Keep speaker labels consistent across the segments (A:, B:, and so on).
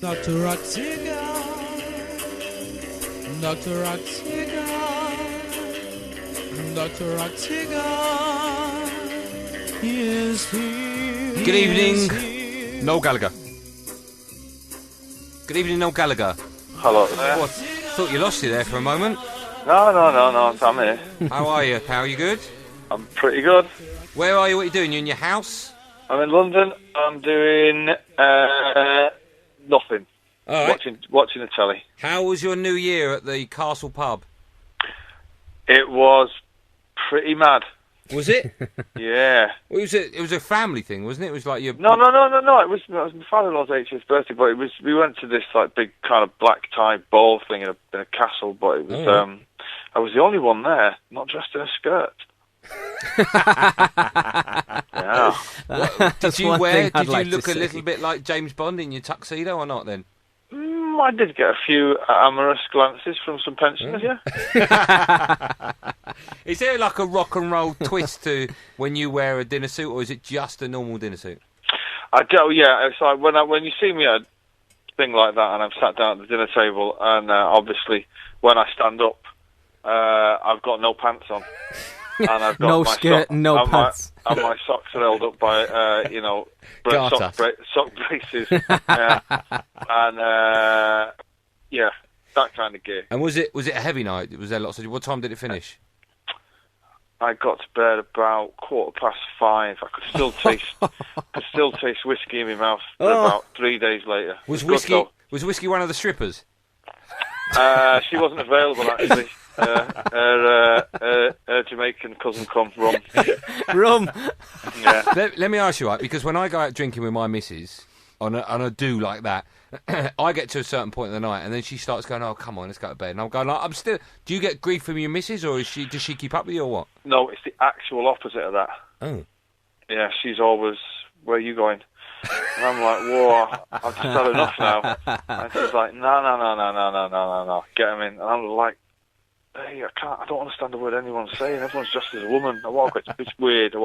A: Dr. Ottinger, Dr. Ottinger, Dr. Ottinger is here.
B: Good evening, Noel Gallagher. Good evening, Noel Gallagher.
C: Hello there.
B: What? Thought you lost you there for a moment.
C: No, I'm here.
B: How are you, pal? You good?
C: I'm pretty good.
B: Where are you? What are you doing? You in your house?
C: I'm in London. I'm doing nothing.
B: All right.
C: Watching the telly.
B: How was your New Year at the Castle Pub?
C: It was pretty mad.
B: Was it?
C: Yeah.
B: Well, it was a family thing, wasn't it? It was like your...
C: No. It was my father-in-law's 80th birthday, but we went to this like big kind of black tie ball thing in a castle, but it was I was the only one there, not dressed in a skirt. Yeah.
B: Did you look a little bit like James Bond in your tuxedo or not then?
C: I did get a few amorous glances from some pensioners, yeah.
B: Is there like a rock and roll twist to when you wear a dinner suit, or is it just a normal dinner suit?
C: I do, yeah. It's like when you see me at a thing like that, and I'm sat down at the dinner table, and obviously when I stand up, I've got no pants on, and I've got
D: no skirt, no pants,
C: and my socks are held up by sock braces, and yeah, that kind of gear.
B: And was it a heavy night? Was there lots of? What time did it finish?
C: I got to bed about 5:15. I could still taste whiskey in my mouth about 3 days later.
B: Was whiskey one of the strippers?
C: She wasn't available actually. Her Jamaican cousin come rum.
D: Rum.
C: Yeah.
B: Let me ask you, right? Because when I go out drinking with my missus on a do like that, I get to a certain point in the night, and then she starts going, "Oh, come on, let's go to bed." And I'm going, I'm still. Do you get grief from your missus, or does she keep up with you, or what?
C: No, it's the actual opposite of that.
B: Oh.
C: Yeah, she's always, "Where are you going?" And I'm like, "Whoa, I've just had enough now." And she's like, "No, get him in." And I'm like, "Hey, I don't understand a word anyone's saying. Everyone's dressed as a woman. It's weird.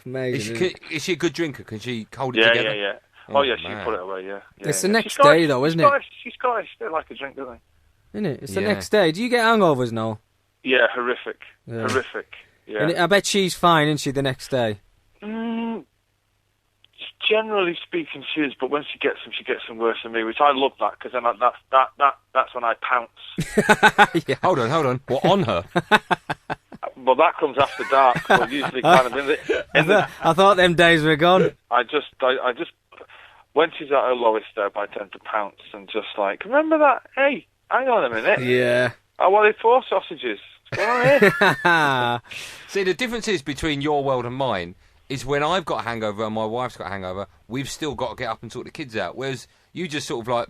D: Amazing.
B: Is she a good drinker? Can she hold it together?
C: Yeah. Oh yeah, she can put it away. Yeah.
D: It's the next day though, isn't it?
C: She's Scottish. They like a drink, don't they?
D: Isn't it? It's the next day. Do you get hangovers now?
C: Yeah, horrific. Horrific. Yeah.
D: And I bet she's fine, isn't she? The next day.
C: Generally speaking, she is, but when she gets them worse than me, which I love that, because then that's when I pounce.
D: Yeah.
B: Hold on. What, on her?
C: Well, that comes after dark. So usually, kind of
D: I thought them days were gone.
C: I just, when she's at her lowest ebb, I tend to pounce and just like, remember that? Hey, hang on a minute.
D: Yeah.
C: Oh, what are they for, sausages? What's going on here?
B: See, the difference is between your world and mine is when I've got a hangover and my wife's got a hangover, we've still got to get up and sort the kids out. Whereas you just sort of like,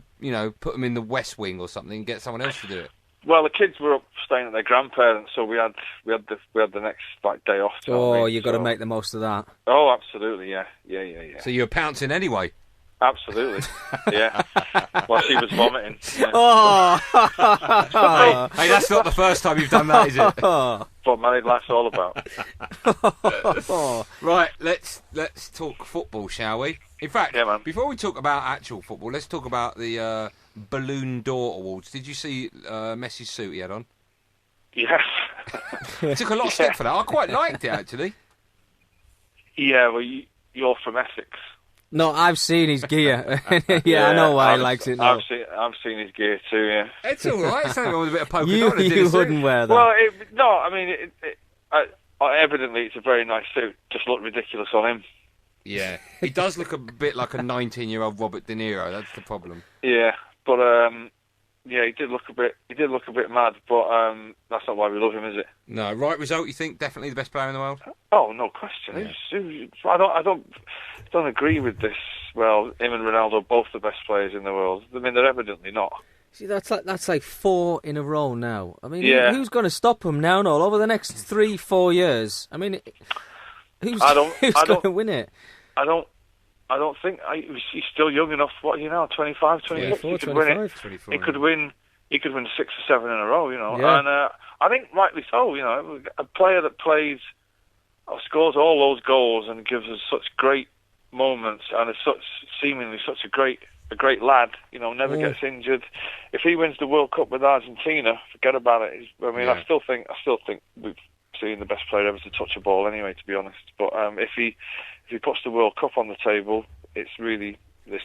B: put them in the West Wing or something and get someone else to do it.
C: Well, the kids were up staying at their grandparents, so we had the next day off.
D: You've got to make the most of that.
C: Oh, absolutely, yeah.
B: So you're pouncing anyway.
C: Absolutely, yeah. While she was vomiting. Yeah.
D: Oh,
B: hey, that's not the first time you've done that, is it?
C: What married life's all about.
B: Right, let's talk football, shall we? In fact, before we talk about actual football, let's talk about the Balloon d'Or Awards. Did you see Messi's suit he had on?
C: Yes.
B: It took a lot of stick for that. I quite liked it, actually.
C: Yeah, well, you're from Essex.
D: No, I've seen his gear. yeah, I know why he likes it now.
C: I've seen his gear too, yeah.
B: It's all right. It's only with a bit of polka dot.
D: You wouldn't wear that.
C: Well, evidently it's a very nice suit. Just looked ridiculous on him.
B: Yeah, he does look a bit like a 19-year-old Robert De Niro. That's the problem.
C: Yeah, but he did look a bit mad. But that's not why we love him, is it?
B: No, right result. You think definitely the best player in the world?
C: Oh, no question. Yeah. I don't agree with this. Well, him and Ronaldo, both the best players in the world. I mean, they're evidently not.
D: See, that's like 4 in a row now. I mean,
C: yeah.
D: Who's going to stop him now? No, over the next 3-4 years. I mean, who's going to win it?
C: I don't think he's still young enough. What are you now? 25, 26.
D: 24,
C: he could
D: 25.
C: win it.
B: 24,
C: he could win. He could win 6 or 7 in a row.
D: Yeah.
C: And I think rightly so. A player that plays or scores all those goals and gives us such great moments and is seemingly such a great a great lad. Never gets injured. If he wins the World Cup with Argentina, forget about it. I still think we've seen the best player ever to touch a ball. Anyway, to be honest, but if he puts the World Cup on the table, it's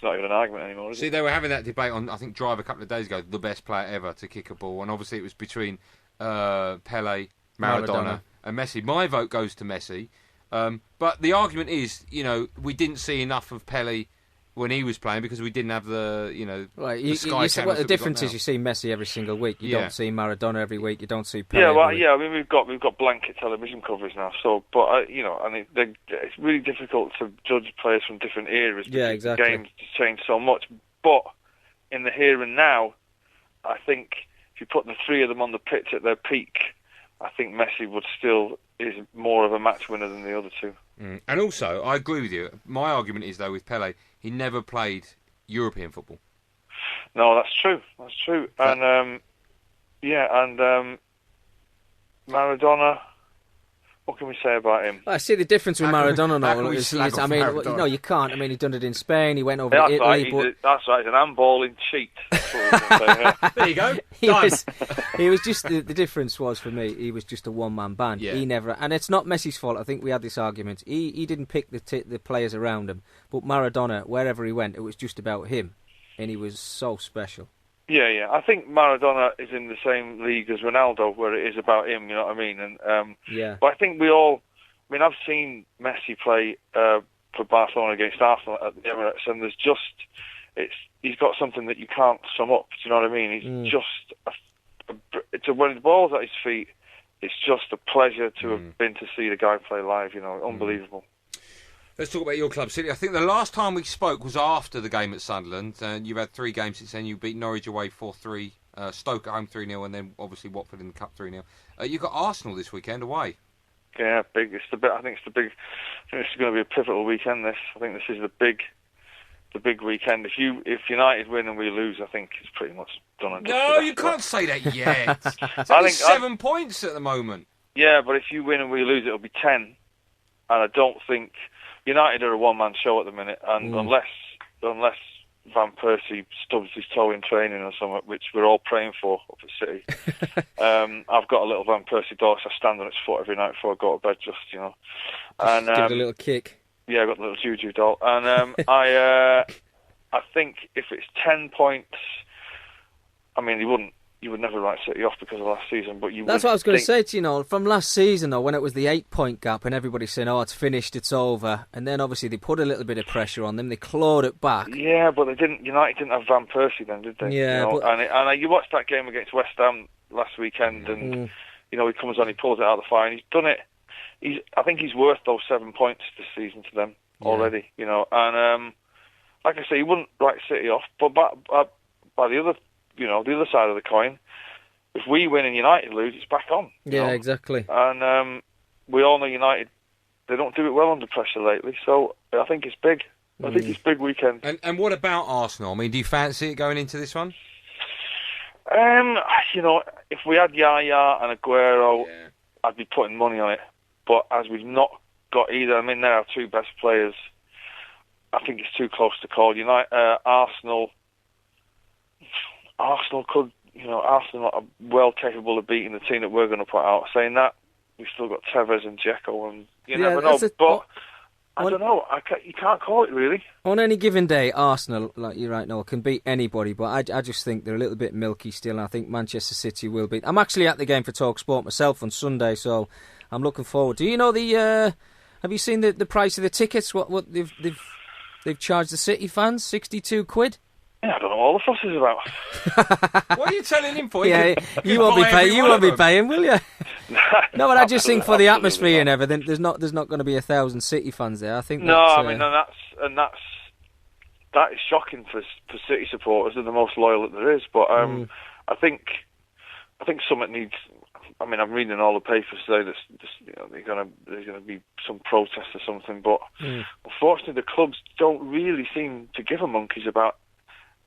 C: not even an argument anymore. Is
B: See,
C: it?
B: they were having that debate on, I think, Drive a couple of days ago. The best player ever to kick a ball, and obviously it was between Pele, Maradona, and Messi. My vote goes to Messi. But the argument is, we didn't see enough of Pele when he was playing because we didn't have the
D: the Sky
B: cameras.
D: The difference is you see Messi every single week. You don't see Maradona every week. You don't see Pele.
C: We've got blanket television coverage now. So, but it's really difficult to judge players from different eras.
D: Yeah, exactly.
C: The game's changed so much. But in the here and now, I think if you put the three of them on the pitch at their peak, I think Messi is more of a match winner than the other two.
B: And also, I agree with you. My argument is, though, with Pele, he never played European football.
C: No, that's true. And Maradona. What can we say about him?
D: I see the difference with Maradona now. No, you can't. I mean, he'd done it in Spain. He went over to Italy.
C: That's right. He's an handballing cheat.
B: There you go.
D: He was just the difference was for me. He was just a one-man band.
B: Yeah.
D: He never, and it's not Messi's fault. I think we had this argument. He didn't pick the players around him, but Maradona, wherever he went, it was just about him, and he was so special.
C: Yeah. I think Maradona is in the same league as Ronaldo, where it is about him. You know what I mean? And But I think I've seen Messi play for Barcelona against Arsenal at the Emirates, and he's got something that you can't sum up. Do you know what I mean? He's just when the ball's at his feet, it's just a pleasure to have been to see the guy play live. Unbelievable.
B: Let's talk about your club, City. I think the last time we spoke was after the game at Sunderland. You've had 3 games since then. You beat Norwich away 4-3, Stoke at home 3-0, and then obviously Watford in the Cup 3-0. You've got Arsenal this weekend away.
C: Yeah, big. I think this is going to be a pivotal weekend. I think this is the big weekend. If United win and we lose, I think it's pretty much done and dusted.
B: No, you can't say that yet. It's only 7 points at the moment.
C: Yeah, but if you win and we lose, it'll be 10. And I don't think United are a one-man show at the minute, and unless Van Persie stubs his toe in training or something, which we're all praying for up at City, I've got a little Van Persie dog, so I stand on its foot every night before I go to bed, and
D: give it a little kick.
C: Yeah, I've got the little Juju doll, and I think if it's 10 points, I mean, you would never write City off because of last season, but
D: that's what I was going to say to you, from last season, though, when it was the 8-point gap and everybody's saying, it's finished, it's over, and then obviously they put a little bit of pressure on them, they clawed it back.
C: Yeah, but United didn't have Van Persie then, did they?
D: Yeah,
C: and you watched that game against West Ham last weekend, and he comes on, he pulls it out of the fire, and he's done it. I think he's worth those 7 points this season to them already, and like I say, he wouldn't write City off, but by the other the other side of the coin, if we win and United lose, it's back on.
D: Yeah, exactly.
C: And we all know United, they don't do it well under pressure lately, so I think it's big. I think it's big weekend.
B: And what about Arsenal? I mean, do you fancy it going into this one?
C: If we had Yaya and Aguero, I'd be putting money on it. But as we've not got either, I mean, they're our 2 best players. I think it's too close to call. Arsenal could, Arsenal are well capable of beating the team that we're going to put out. Saying that, we've still got Tevez and Dzeko, and you never know. But I don't know. You can't call it, really.
D: On any given day, Arsenal, like you right now, can beat anybody, but I just think they're a little bit milky still, and I think Manchester City will beat. I'm actually at the game for Talksport myself on Sunday, so I'm looking forward. Do you know have you seen the price of the tickets? What they've charged the City fans? £62.
C: Yeah, I don't know what all the fuss is about.
B: What are you telling him for?
D: Yeah, you won't be paying, will you? No, but I just think for the atmosphere and everything, there's not going to be 1,000 City fans there. I think.
C: No, I mean, that is shocking for City supporters. They're the most loyal that there is. But I think something needs. I mean, I'm reading all the papers today that there's going to be some protest or something. But unfortunately, the clubs don't really seem to give a monkeys about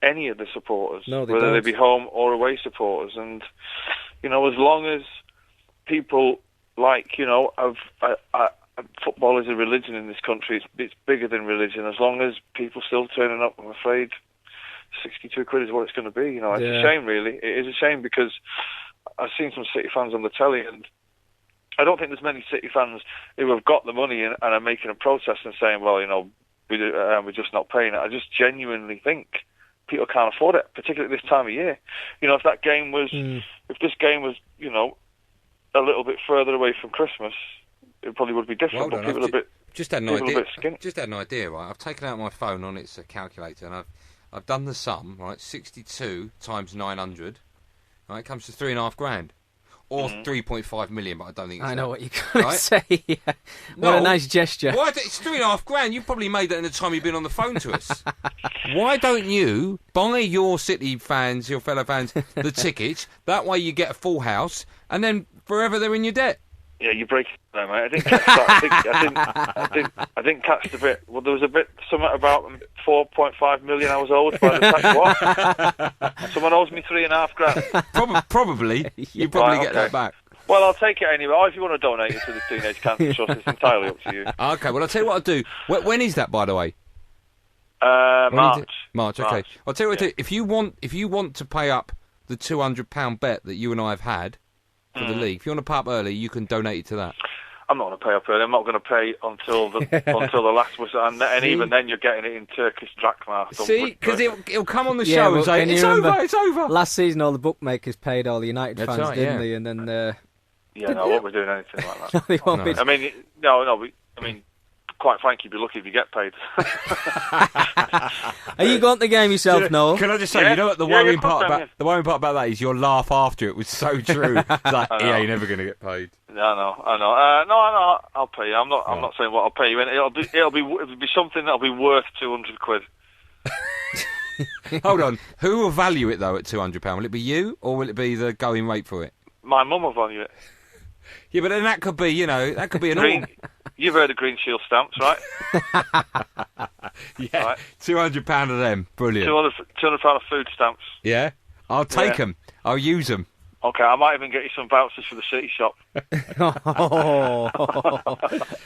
C: any of the supporters, whether they be home or away supporters. And as long as people football is a religion in this country. It's bigger than religion. As long as people still turning up, I'm afraid £62 is what it's going to be. You know, it's
D: Yeah.
C: a shame, really. It is a shame because I've seen some City fans on the telly, and I don't think there's many City fans who have got the money and are making a protest and saying, well, you know, we're just not paying it. I just genuinely think people can't afford it, particularly this time of year. You know, if that game was, if this game was, you know, a little bit further away from Christmas, it probably would be different.
B: Well
C: but
B: done.
C: people are a bit.
B: Just had an
C: People a
B: idea.
C: bit skinny.
B: Just had an idea, right? I've taken out my phone on its calculator and I've done the sum, right? 62 times 900, right? It comes to £3,500 or 3.5 million, but I don't think it's
D: I know
B: that.
D: what you're going
B: Right?
D: to say. Yeah. What
B: No.
D: a nice gesture.
B: Why? It's £3,500. You've probably made that in the time you've been on the phone to us. Why don't you buy your City fans, your fellow fans, the tickets? That way you get a full house, and then forever they're in your debt.
C: Yeah, you break it down, mate. I didn't catch that. I didn't catch the bit. Well, there was a bit something about 4.5 million I was owed by the tax. What? Someone owes me £3,500.
B: Probably. You probably
C: Right,
B: get that
C: okay.
B: back.
C: Well, I'll take it anyway. Or if you want to donate it to the Teenage Cancer Trust, it's entirely up to you.
B: Okay, well, I'll tell you what I'll do. When is that, by the way? When is
C: March.
B: it? March, okay.
C: March.
B: I'll tell you what I'll do. If you want to pay up the £200 bet that you and I have had for the league, if you want to pay up early, you can donate it to that.
C: I'm not going to pay up early. I'm not going to pay until the last whistle, and even then you're getting it in Turkish drachma.
B: See, because it'll come on the
D: Yeah,
B: show
D: well,
B: and say,
D: can you
B: it's
D: remember
B: over, it's over.
D: Last season, all the bookmakers paid all the United
B: That's
D: fans,
B: right,
D: didn't
B: yeah.
D: they? And then
C: Yeah, no, I won't be doing anything like that.
D: they won't be.
C: I mean, no. I mean, quite frankly, you'd be lucky if you get paid.
D: Are you going to the game yourself, Noel?
B: Can I just say,
C: Yeah.
B: you know what the
C: Yeah,
B: worrying
C: of
B: part
C: course I am,
B: about
C: yeah.
B: the worrying part about that is your laugh after it was so true. It's like,
C: I know.
B: yeah, you're never going to get paid.
C: I know. No, I'll pay you. I'm not saying what I'll pay you. And it'll be something that'll be worth £200.
B: Hold on, who will value it though at £200? Will it be you or will it be the going rate for it?
C: My mum will value it.
B: Yeah, but then that could be, that could be an
C: Green, you've heard of Green Shield stamps, right?
B: yeah,
C: Right.
B: £200 of them, brilliant.
C: £200 of food stamps.
B: Yeah, I'll take
C: Yeah.
B: them. I'll use them.
C: Okay, I might even get you some vouchers for the City shop.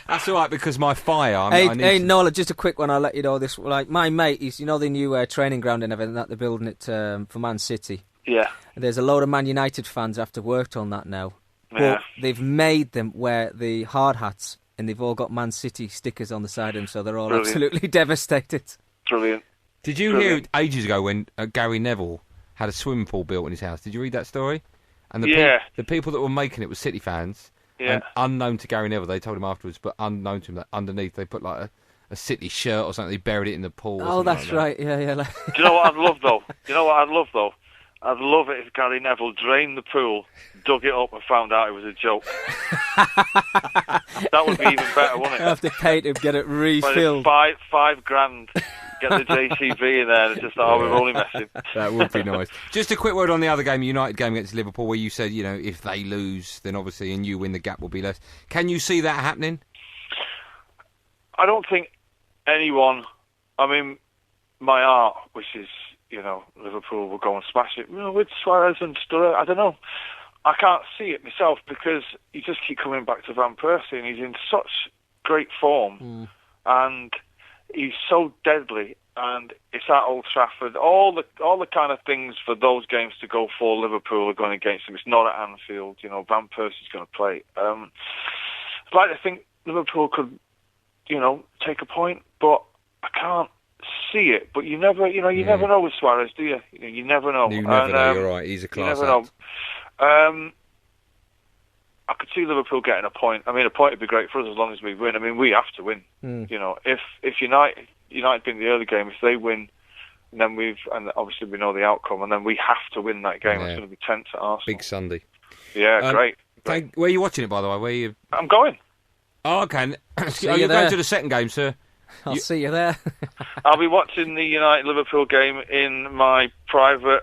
B: That's all right because my fire.
D: Hey, Noel, just a quick one. I'll let you know this. Like my mate, he's the new training ground and everything that they're building it for Man City.
C: Yeah.
D: There's a load of Man United fans after worked on that now.
C: Yeah.
D: But they've made them wear the hard hats, and they've all got Man City stickers on the side of them, so they're all
C: Brilliant.
D: absolutely devastated.
C: Brilliant.
B: Did you hear ages ago when Gary Neville had a swimming pool built in his house? Did you read that story? And the people that were making it were City fans.
C: Yeah.
B: And unknown to Gary Neville, they told him afterwards, but unknown to him that underneath they put like a City shirt or something. They buried it in the pool. Or
D: Oh,
B: something
D: that's
B: like that.
D: right. Yeah.
C: Do you know what I'd love, though? I'd love it if Gary Neville drained the pool, dug it up and found out it was a joke. That would be even better, wouldn't
D: I have
C: it?
D: to pay to get it
C: But
D: refilled.
C: it's $5,000. Get the JCB in there and just, we're only messing.
B: That would be nice. Just a quick word on the other game, United game against Liverpool, where you said, if they lose, then obviously, and you win, the gap will be less. Can you see that happening?
C: I don't think anyone, my heart wishes, Liverpool will go and smash it. With Suarez and Sturridge, I don't know. I can't see it myself because you just keep coming back to Van Persie and he's in such great form and he's so deadly and it's at Old Trafford. All the kind of things for those games to go for Liverpool are going against him. It's not at Anfield. Van Persie's going to play. I'd like to think Liverpool could, take a point, but I can't see it. But you never know with Suarez, do you? You never know.
B: You never know, you're right. He's a class
C: You never
B: act.
C: know. I could see Liverpool getting a point. A point would be great for us as long as we win. We have to win. If United beat the early game, if they win, and then and obviously we know the outcome, and then we have to win that game.
B: Yeah.
C: It's going to be tense at Arsenal.
B: Big Sunday.
C: Yeah, great.
B: Where are you watching it, by the way? Where are you?
C: I'm going.
B: Oh, okay.
D: See
B: You're
D: you
B: going
D: there.
B: to the second game, sir?
D: I'll see you there.
C: I'll be watching the United-Liverpool game in my private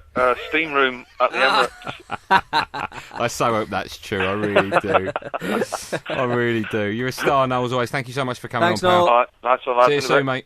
C: steam room at the Emirates.
B: I so hope that's true. I really do. I really do. You're a star, Noel, as always. Thank you so much for coming
D: Thanks,
B: on, pal.
D: Noel.
C: All right, nice one, lads.
B: See you
C: In a bit.
B: soon, mate.